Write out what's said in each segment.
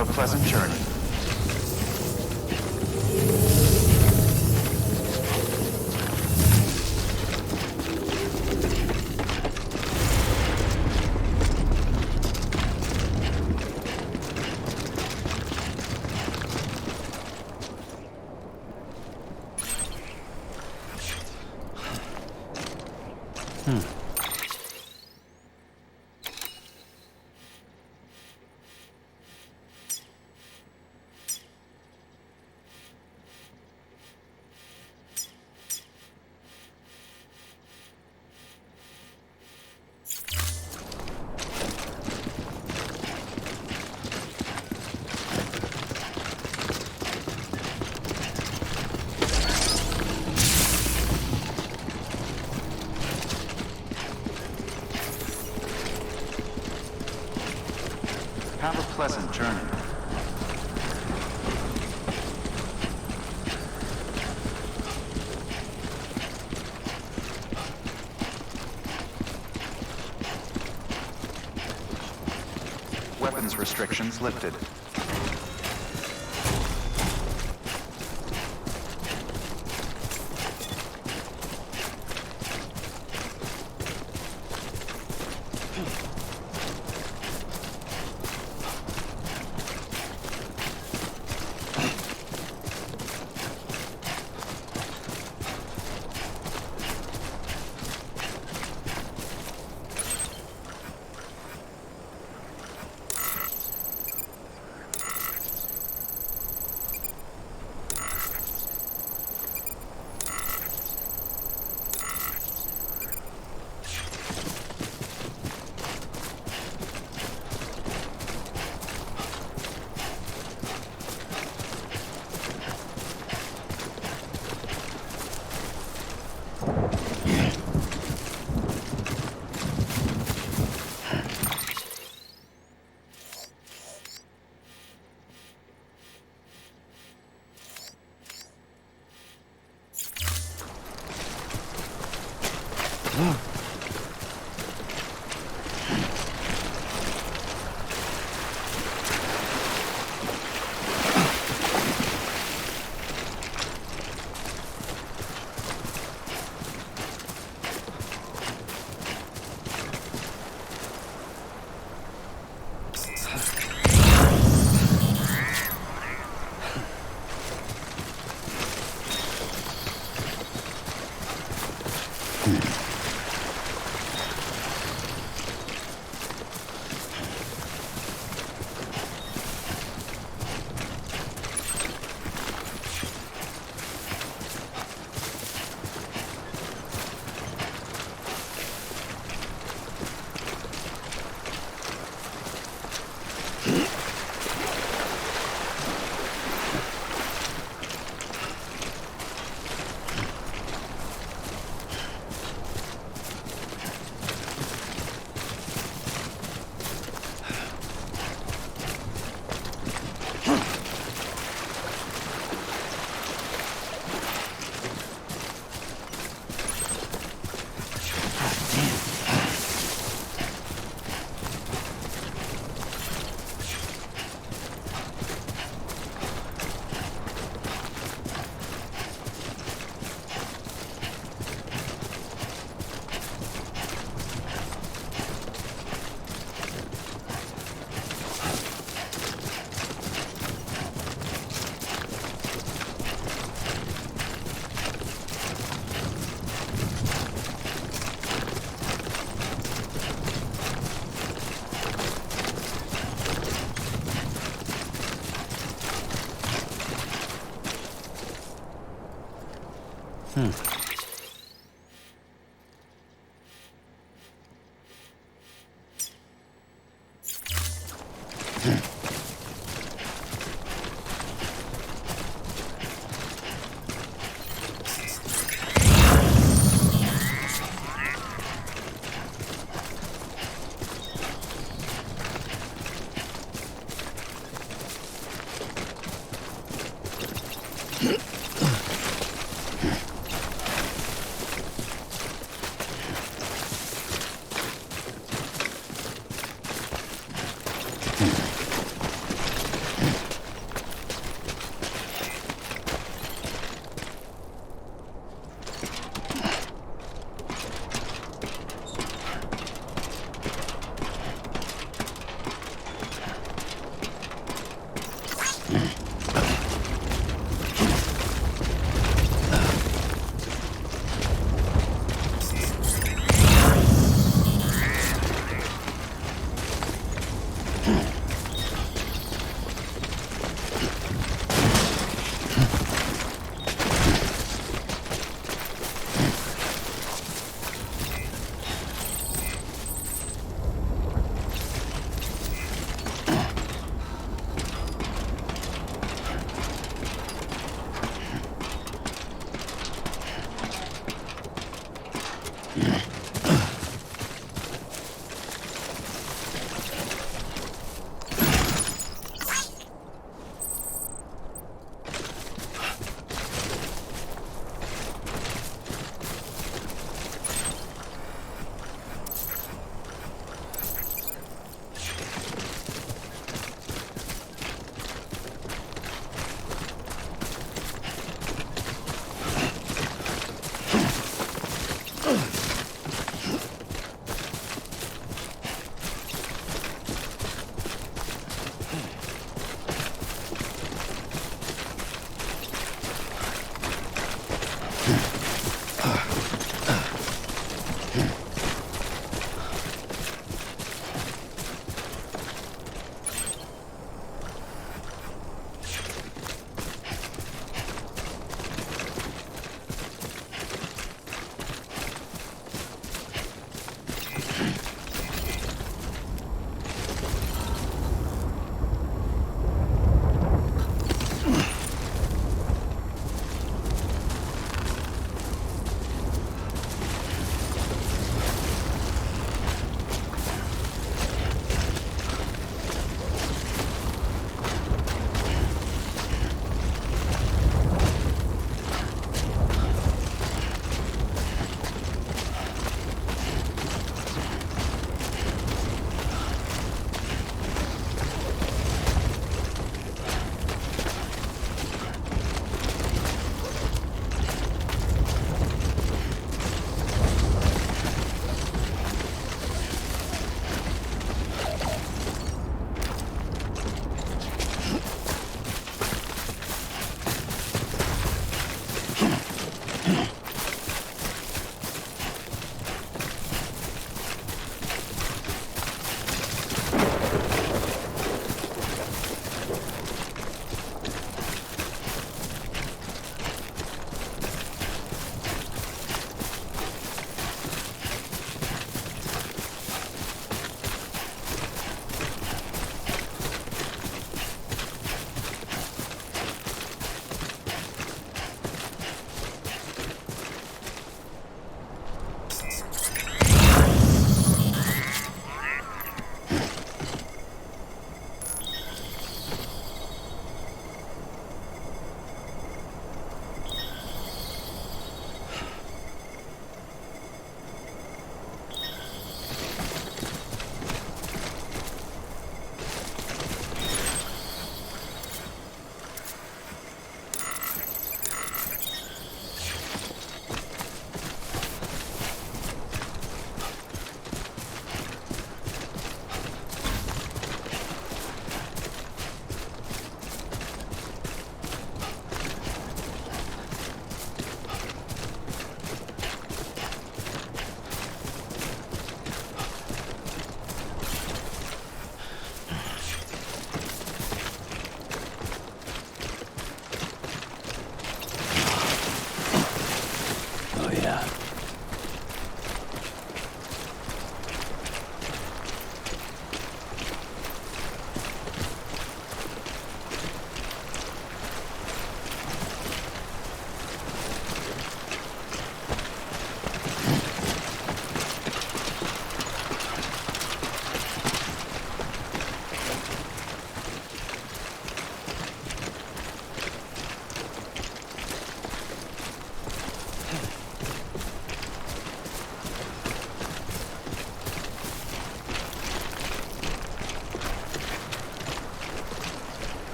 Have a pleasant journey. Have a pleasant journey. Weapons restrictions lifted.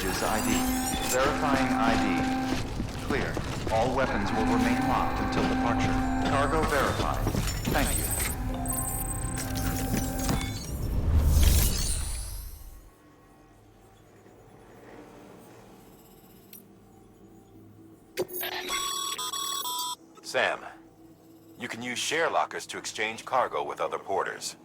Bridges ID. Verifying ID. Clear. All weapons will remain locked until departure. Cargo verified. Thank you. Sam, you can use share lockers to exchange cargo with other porters.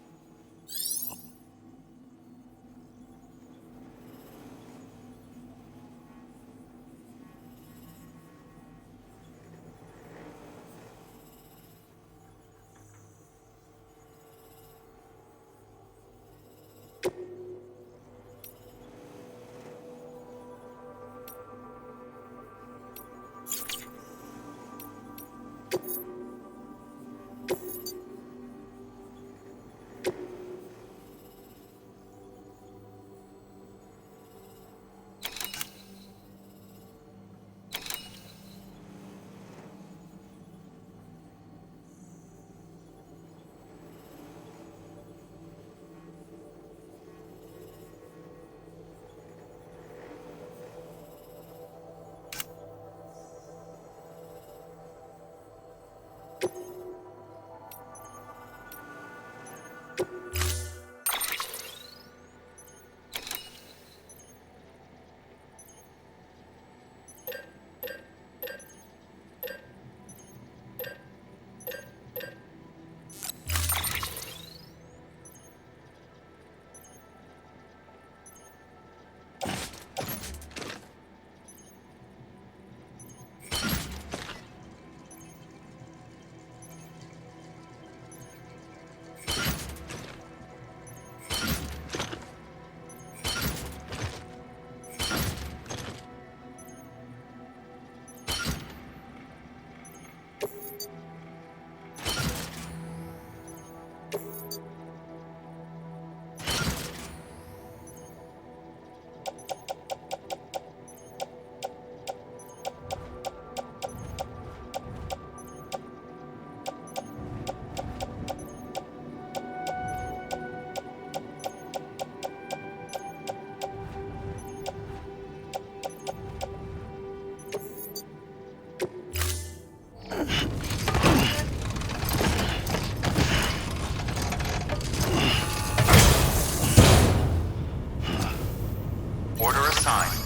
Order assigned.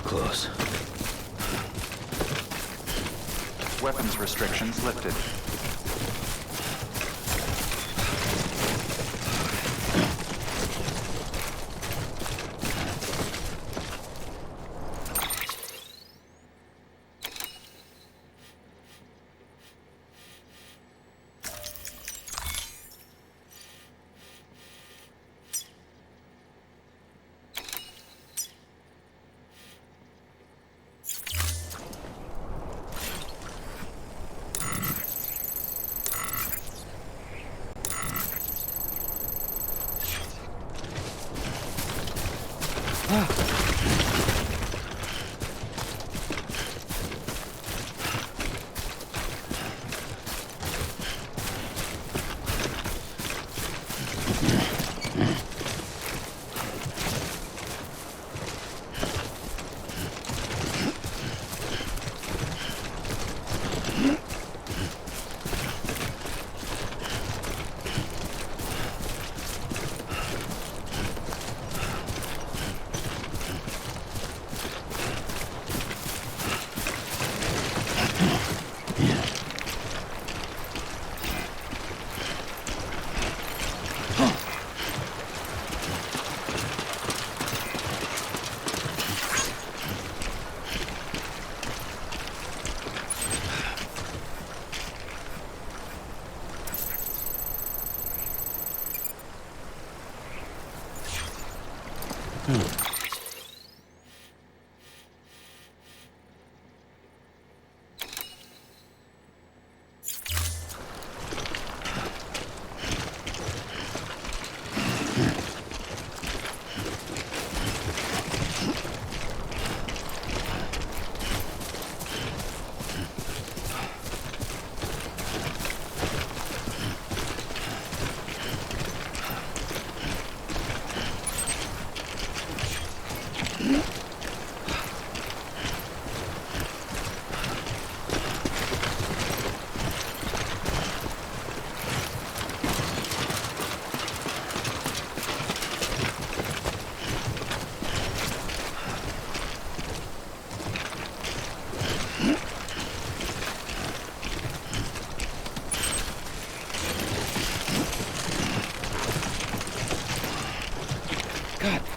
Close. Weapons restrictions lifted.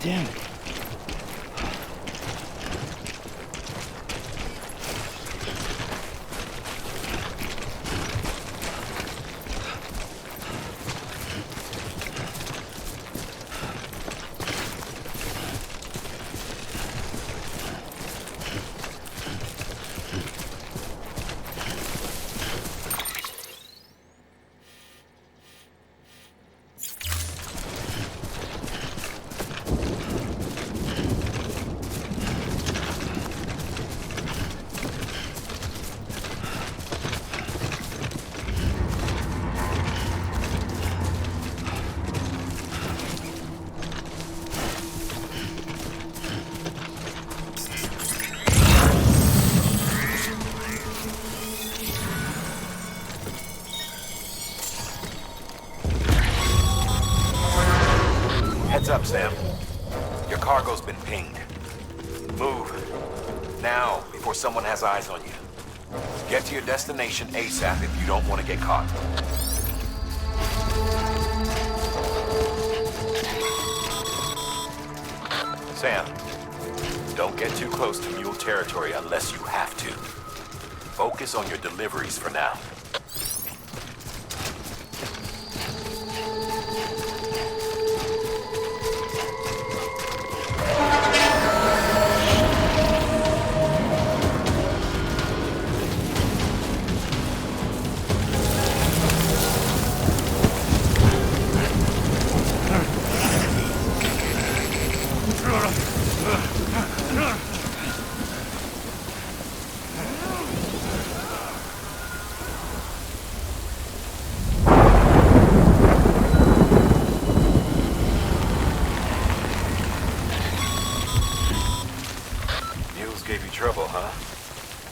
Damn it. Heads up, Sam. Your cargo's been pinged. Move. Now, before someone has eyes on you. Get to your destination ASAP if you don't want to get caught. Sam, don't get too close to Mule territory unless you have to. Focus on your deliveries for now. Gave you trouble, huh?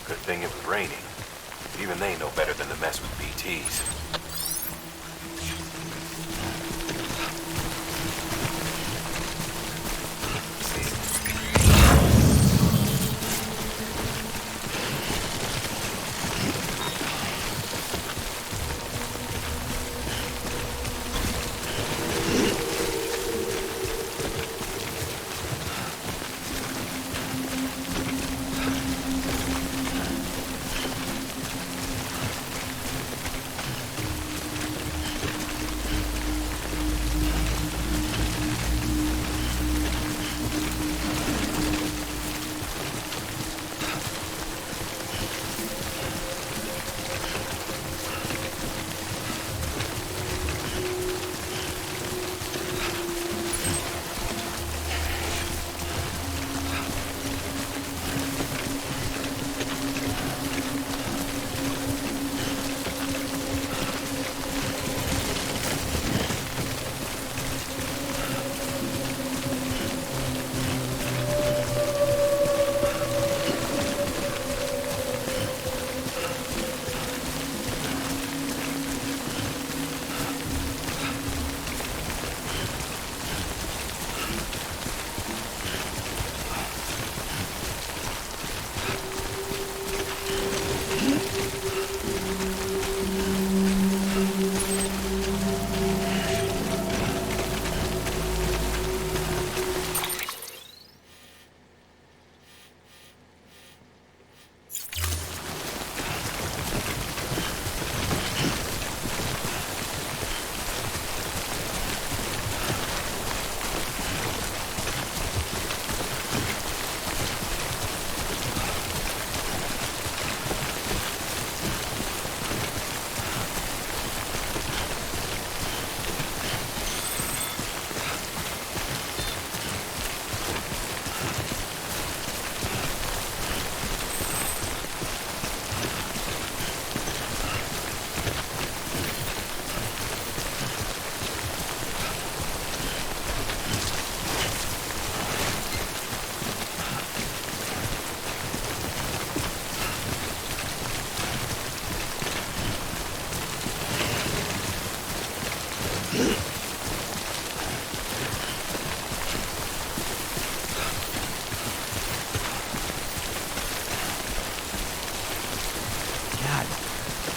Good thing it was raining. Even they know better than to mess with BTs.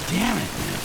Damn it, man.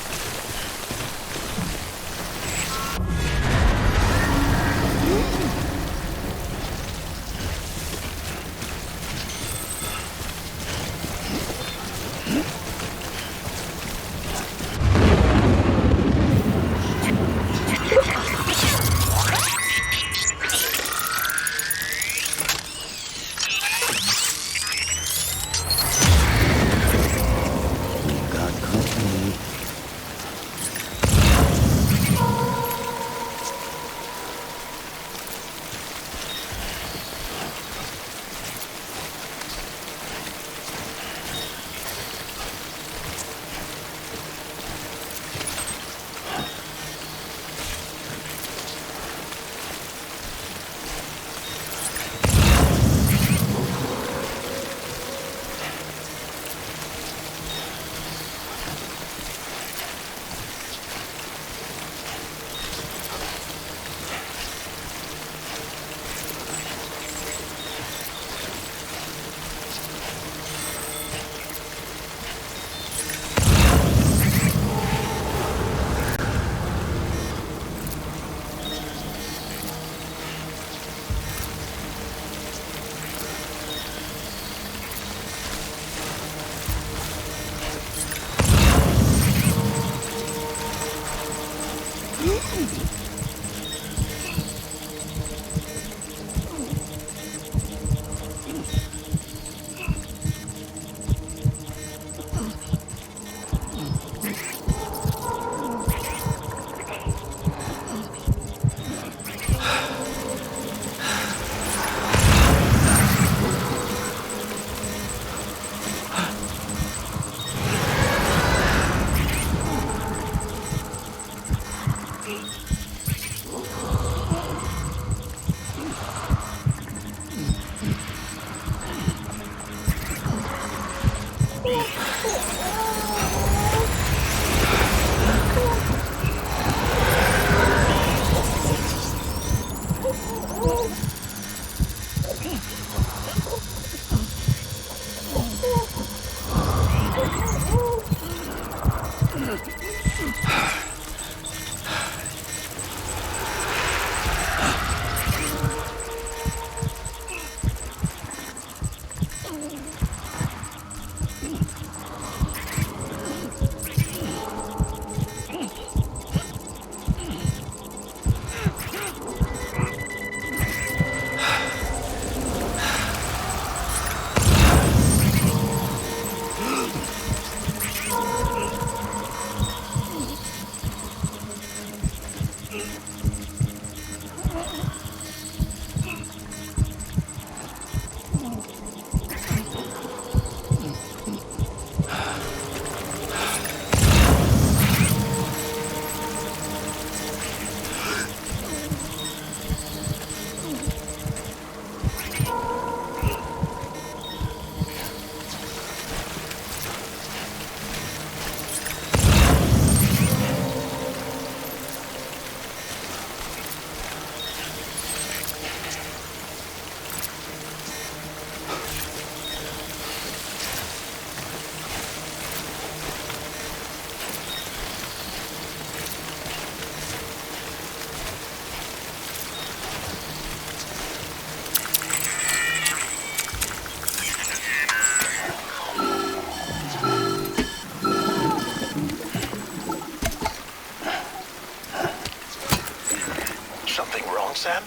Sam?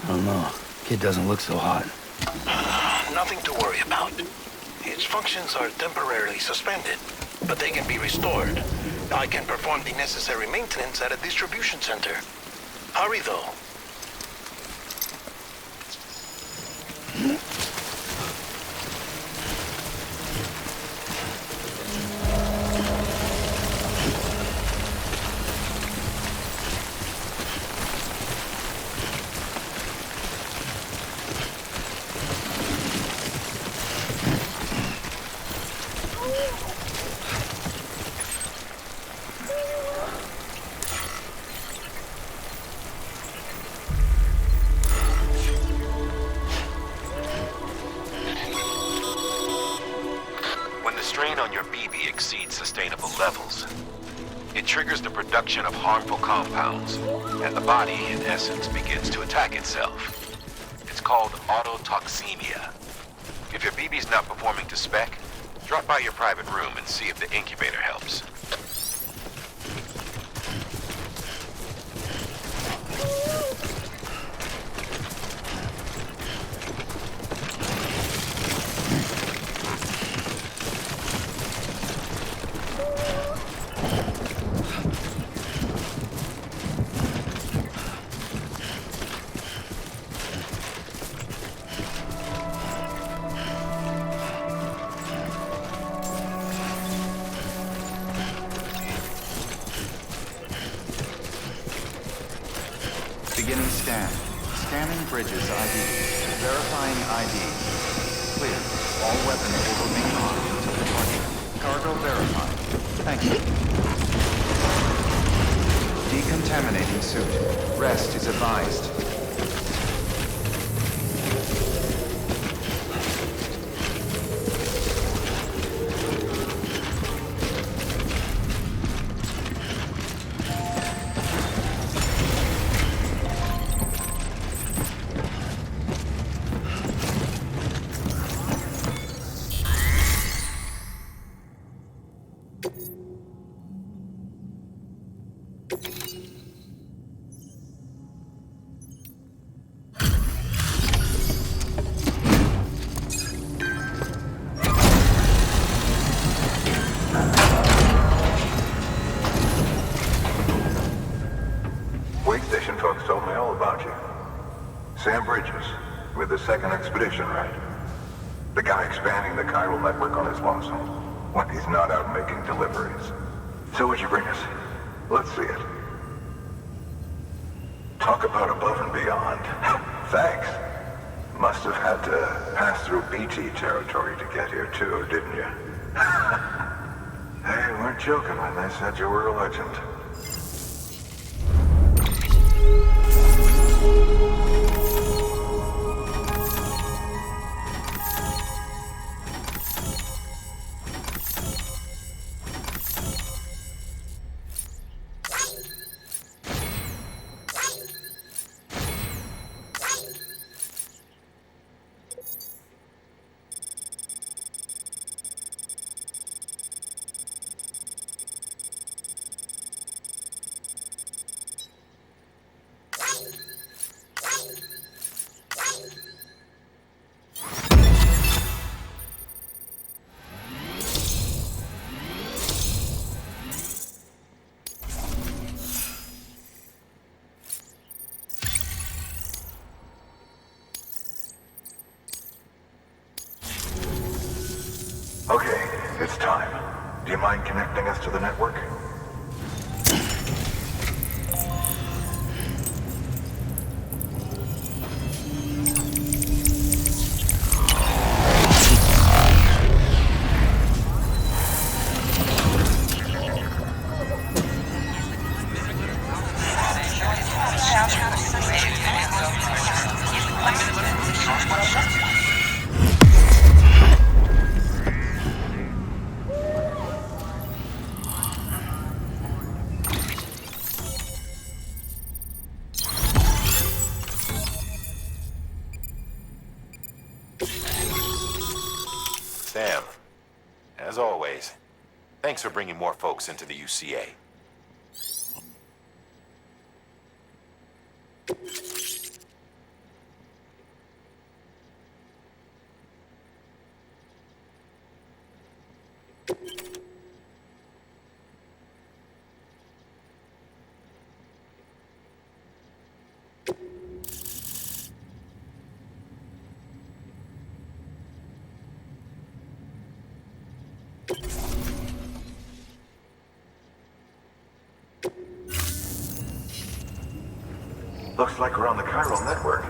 I don't know. Kid doesn't look so hot. Nothing to worry about. Its functions are temporarily suspended, but they can be restored. I can perform the necessary maintenance at a distribution center. Hurry, though. Exceeds sustainable levels. It triggers the production of harmful compounds, and the body, in essence, begins to attack itself. It's called autotoxemia. If your BB's not performing to spec, drop by your private room and see if the incubator helps. Beginning scan. Scanning bridges ID. Verifying ID. Clear. All weapons will remain on until departure. Cargo verified. Thank you. Decontaminating suit. Rest is advised. Sam Bridges, with the second expedition, right? The guy expanding the chiral network on his lonesome, when he's not out making deliveries. So what'd you bring us? Let's see it. Talk about above and beyond. Thanks. Must have had to pass through BT territory to get here too, didn't you? They weren't joking when they said you were a legend. Okay, it's time. Do you mind connecting us to the network? Sam, as always, thanks for bringing more folks into the UCA. Looks like we're on the chiral network.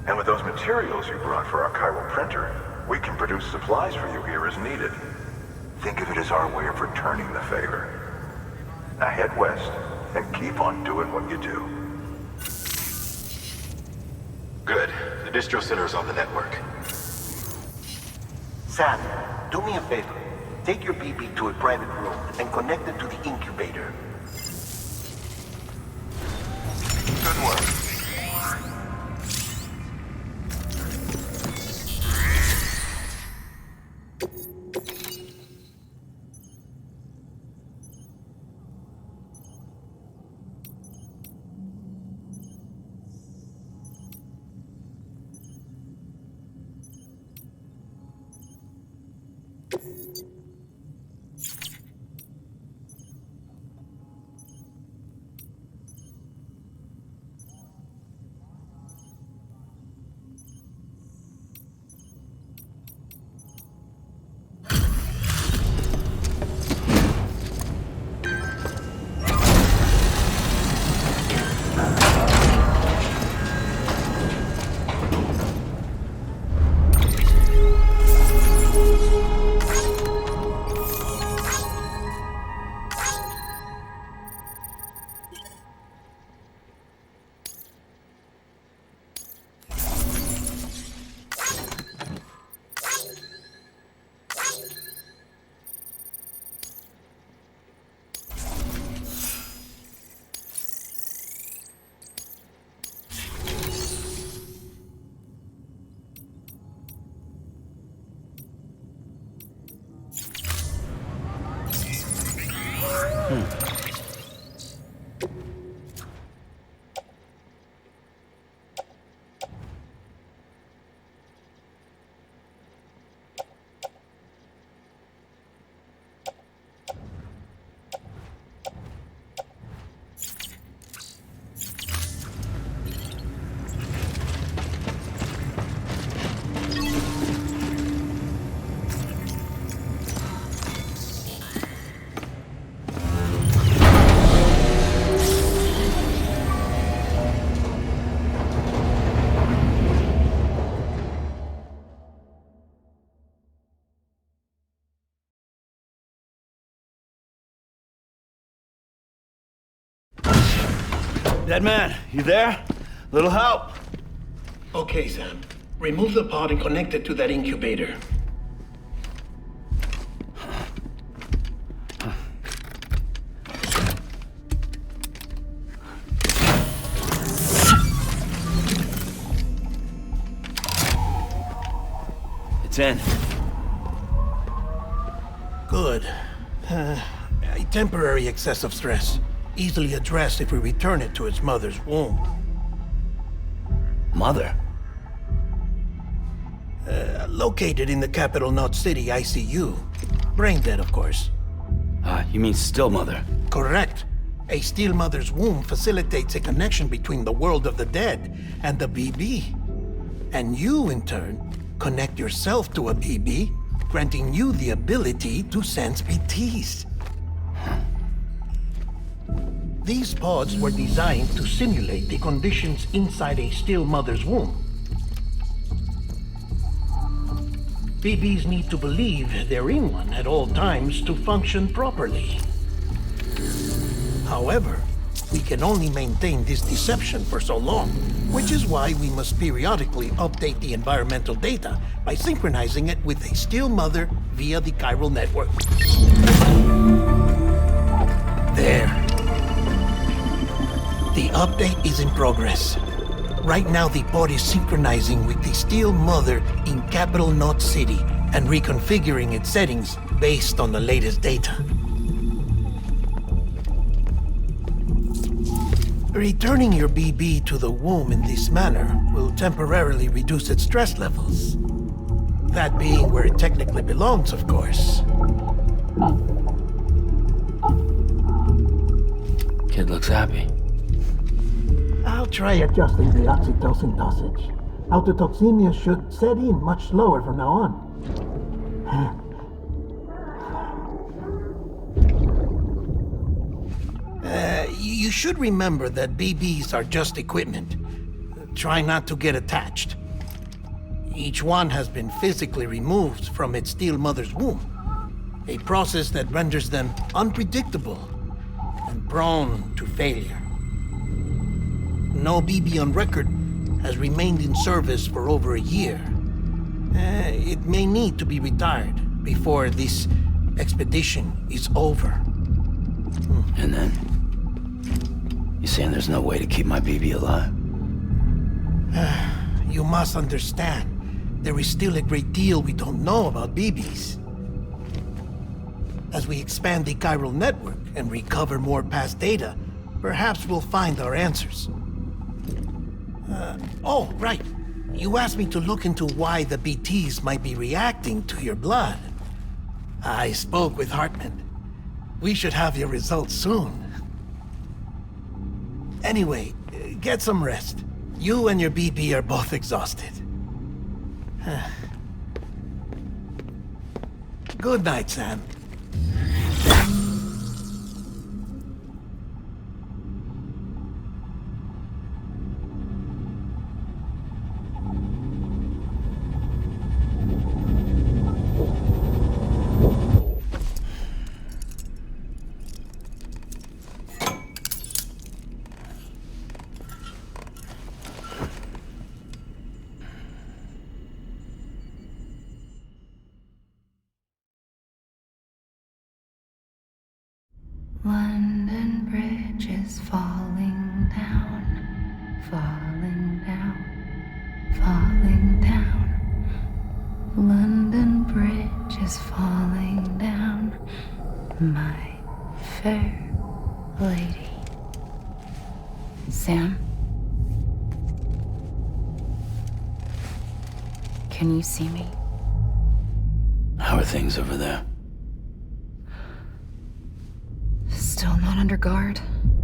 And with those materials you brought for our chiral printer, we can produce supplies for you here as needed. Think of it as our way of returning the favor. Now head west and keep on doing what you do. Good. The distro center is on the network. Sam, do me a favor. Take your BB to a private room and connect it to the incubator. Good work. Dead man, you there? Little help. Okay, Sam. Remove the pod and connect it to that incubator. It's in. Good. A temporary excess of stress. Easily addressed if we return it to its mother's womb. Mother? Located in the capital Knot City ICU. Brain dead, of course. You mean still mother? Correct. A still mother's womb facilitates a connection between the world of the dead and the BB. And you, in turn, connect yourself to a BB, granting you the ability to sense BTs. These pods were designed to simulate the conditions inside a still mother's womb. BBs need to believe they're in one at all times to function properly. However, we can only maintain this deception for so long, which is why we must periodically update the environmental data by synchronizing it with a still mother via the chiral network. There. The update is in progress. Right now, the pod is synchronizing with the still mother in capital Knot City and reconfiguring its settings based on the latest data. Returning your BB to the womb in this manner will temporarily reduce its stress levels. That being where it technically belongs, of course. Kid looks happy. I'll try adjusting the oxytocin dosage. Autotoxemia should set in much slower from now on. You should remember that BBs are just equipment. Try not to get attached. Each one has been physically removed from its still mother's womb. A process that renders them unpredictable and prone to failure. No BB on record has remained in service for over a year. It may need to be retired before this expedition is over. And then? You saying there's no way to keep my BB alive? You must understand, there is still a great deal we don't know about BBs. As we expand the chiral network and recover more past data, perhaps we'll find our answers. Oh, right. You asked me to look into why the BTs might be reacting to your blood. I spoke with Hartman. We should have your results soon. Anyway, get some rest. You and your BB are both exhausted. Good night, Sam. London Bridge is falling down, falling down, falling down. London Bridge is falling down, my fair lady. Sam? Can you see me? How are things over there? Still not under guard,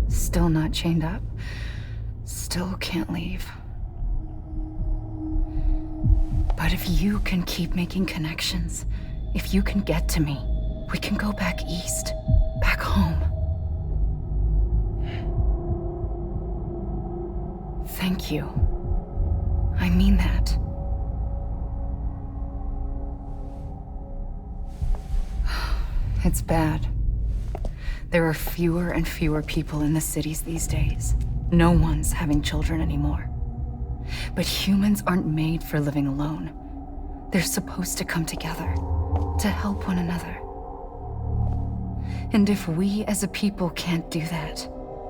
still not chained up, still can't leave. But if you can keep making connections, if you can get to me, we can go back east, back home. Thank you. I mean that. It's bad. There are fewer and fewer people in the cities these days. No one's having children anymore. But humans aren't made for living alone. They're supposed to come together, to help one another. And if we as a people can't do that,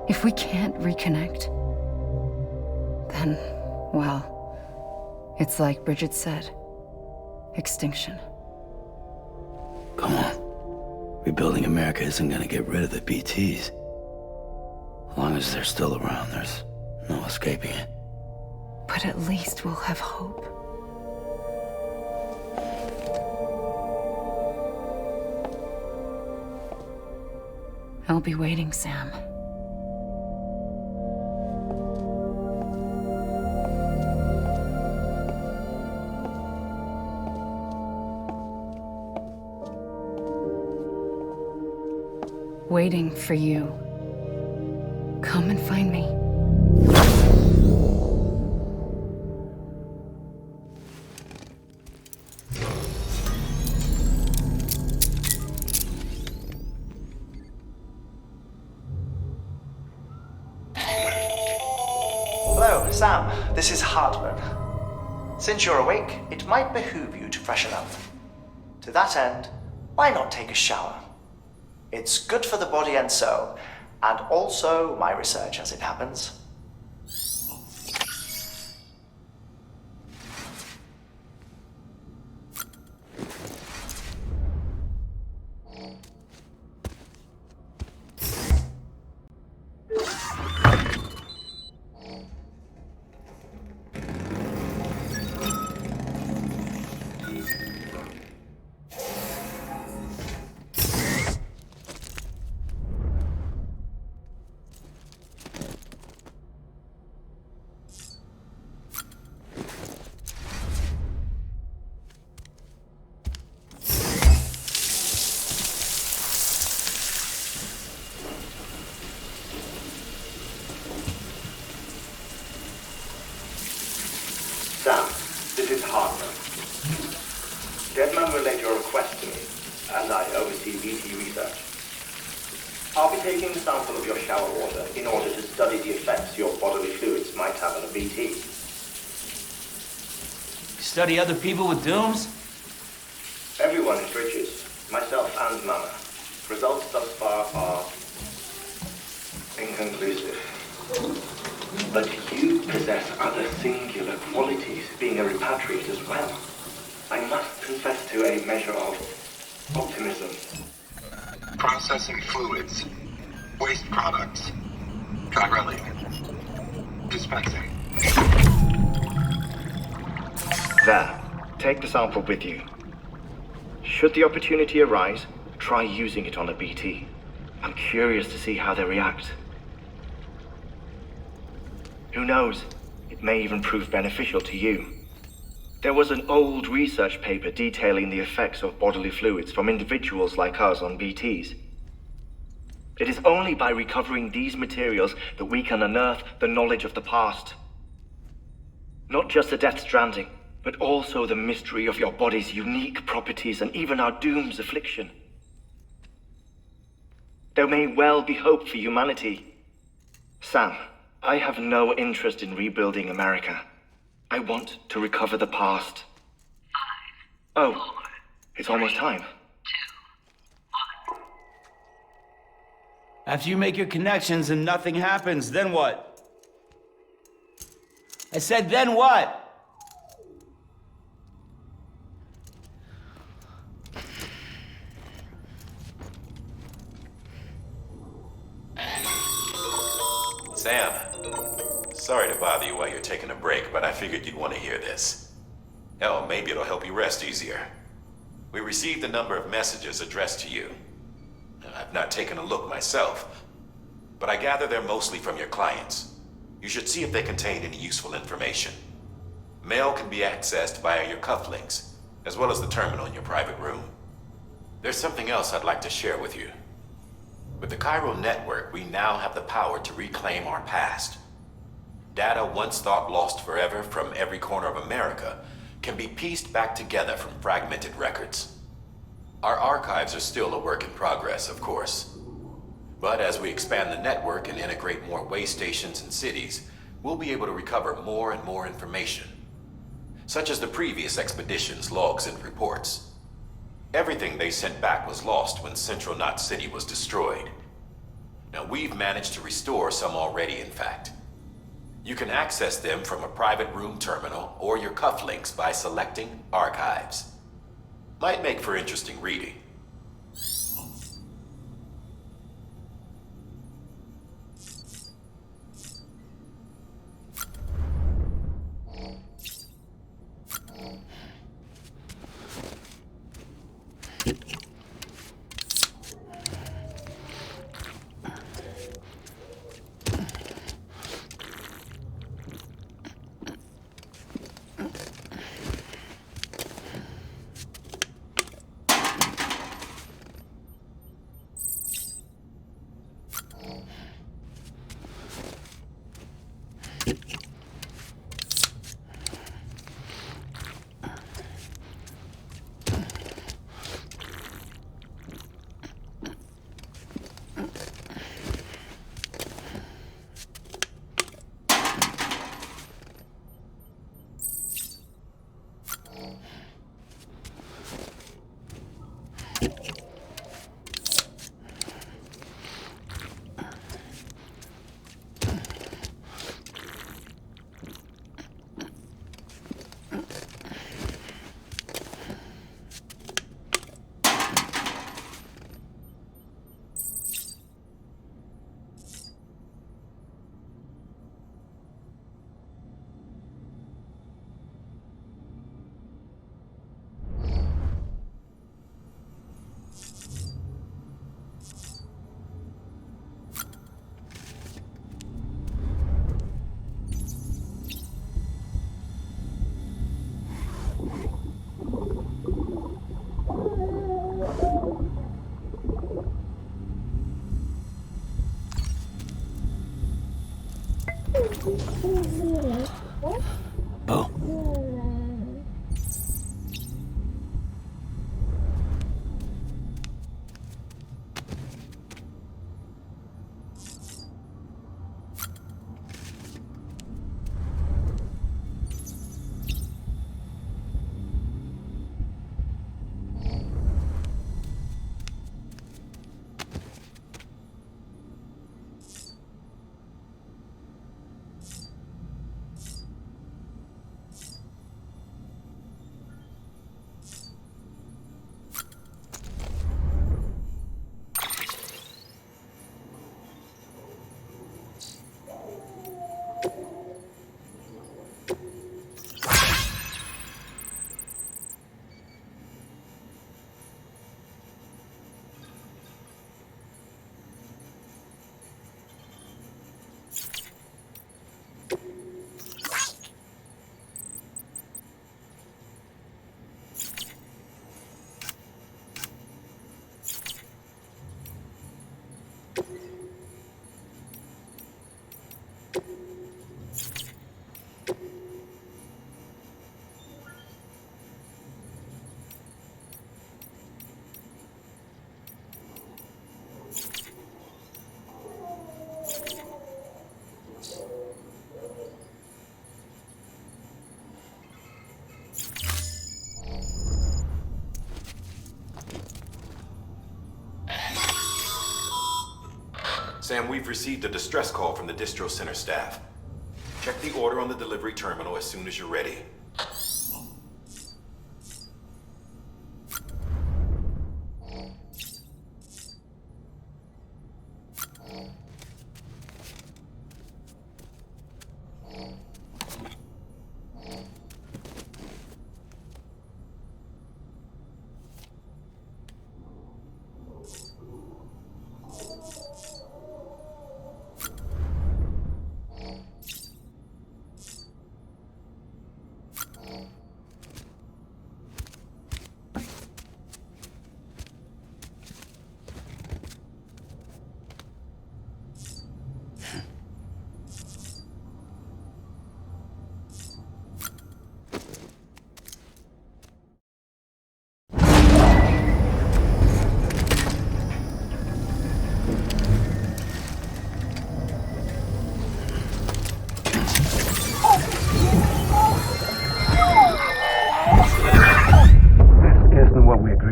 if we can't reconnect, then, well, it's like Bridget said, extinction. Come on. Rebuilding America isn't gonna get rid of the BTs. As long as they're still around, there's no escaping it. But at least we'll have hope. I'll be waiting, Sam. Waiting for you. Come and find me. Hello, Sam. This is Hartman. Since you're awake, it might behoove you to freshen up. To that end, why not take a shower? It's good for the body and soul, and also my research as it happens. Sam, this is Hartman. Deadman relayed your request to me, as I oversee BT research. I'll be taking a sample of your shower water in order to study the effects your bodily fluids might have on a BT. Study other people with dooms? Everyone is Bridges, myself and Mama. Results thus far are inconclusive. But you possess other singular qualities, being a repatriate as well. I must confess to a measure of optimism. Processing fluids. Waste products. Drilling. Dispensing. There. Take the sample with you. Should the opportunity arise, try using it on a BT. I'm curious to see how they react. Who knows? It may even prove beneficial to you. There was an old research paper detailing the effects of bodily fluids from individuals like us on BTs. It is only by recovering these materials that we can unearth the knowledge of the past. Not just the Death Stranding, but also the mystery of your body's unique properties and even our doom's affliction. There may well be hope for humanity. Sam, I have no interest in rebuilding America. I want to recover the past. 5, 4, it's almost time. 2, 1. After you make your connections and nothing happens, then what? I said, then what? Sam, sorry to bother you while you're taking a break, but I figured you'd want to hear this. Hell, maybe it'll help you rest easier. We received a number of messages addressed to you. I've not taken a look myself, but I gather they're mostly from your clients. You should see if they contain any useful information. Mail can be accessed via your cufflinks, as well as the terminal in your private room. There's something else I'd like to share with you. With the Cairo network, we now have the power to reclaim our past. Data once thought lost forever from every corner of America can be pieced back together from fragmented records. Our archives are still a work in progress, of course. But as we expand the network and integrate more way stations and cities, we'll be able to recover more and more information, such as the previous expedition's logs and reports. Everything they sent back was lost when Central Knot City was destroyed. Now, we've managed to restore some already, in fact. You can access them from a private room terminal or your cufflinks by selecting Archives. Might make for interesting reading. Bo. Sam, we've received a distress call from the distro center staff. Check the order on the delivery terminal as soon as you're ready.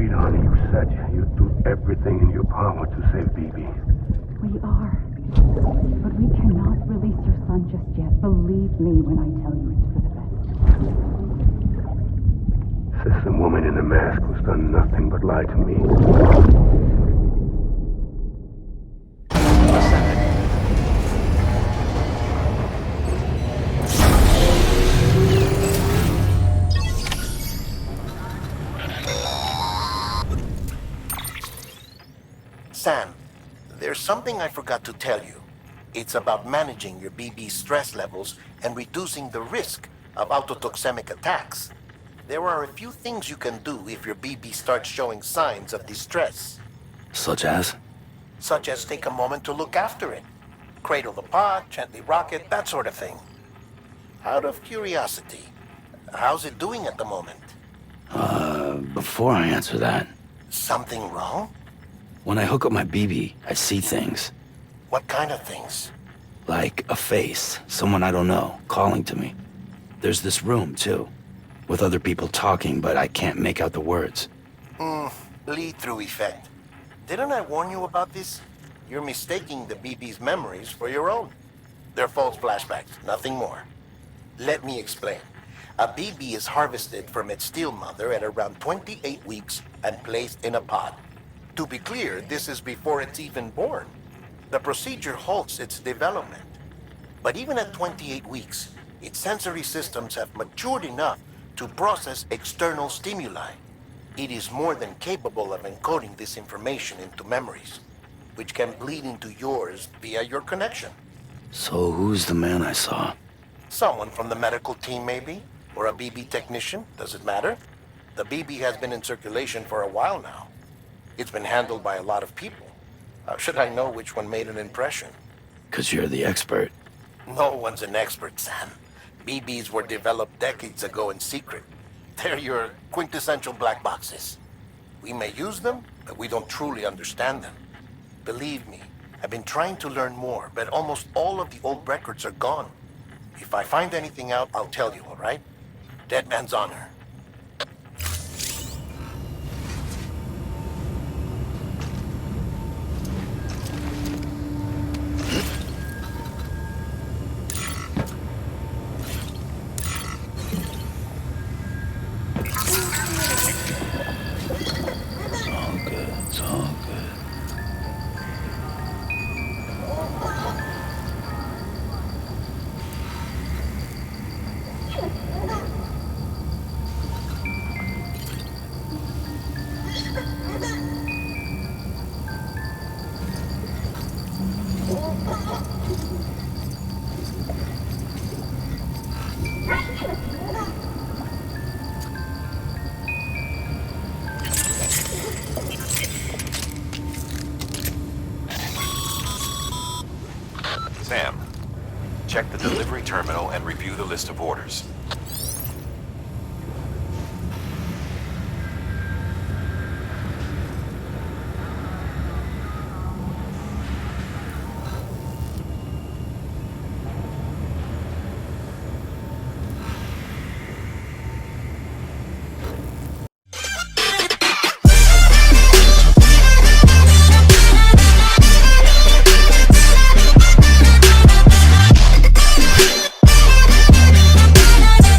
sweetheart, you said you'd do everything in your power to save BB. We are. But we cannot release your son just yet. Believe me when I tell you it's for the best. Says the woman in the mask who's done nothing but lie to me. Sam, there's something I forgot to tell you. It's about managing your BB stress levels and reducing the risk of autotoxemic attacks. There are a few things you can do if your BB starts showing signs of distress. Such as? Such as take a moment to look after it. Cradle the pod, gently rock it, that sort of thing. Out of curiosity, how's it doing at the moment? Before I answer that, Something wrong? when I hook up my BB, I see things. What kind of things? Like a face, someone I don't know, calling to me. There's this room, too, with other people talking, but I can't make out the words. Lead-through effect. Didn't I warn you about this? You're mistaking the BB's memories for your own. They're false flashbacks, nothing more. Let me explain. A BB is harvested from its steel mother at around 28 weeks and placed in a pod. To be clear, this is before it's even born. The procedure halts its development. But even at 28 weeks, its sensory systems have matured enough to process external stimuli. It is more than capable of encoding this information into memories, which can bleed into yours via your connection. So who's the man I saw? Someone from the medical team, maybe? Or a BB technician? Does it matter? The BB has been in circulation for a while now. It's been handled by a lot of people. How should I know which one made an impression? 'Cause you're the expert. No one's an expert, Sam. BBs were developed decades ago in secret. They're your quintessential black boxes. We may use them, but we don't truly understand them. Believe me, I've been trying to learn more, but almost all of the old records are gone. If I find anything out, I'll tell you, all right? Dead man's honor. It's all good. Sam, check the delivery terminal and review the list of orders.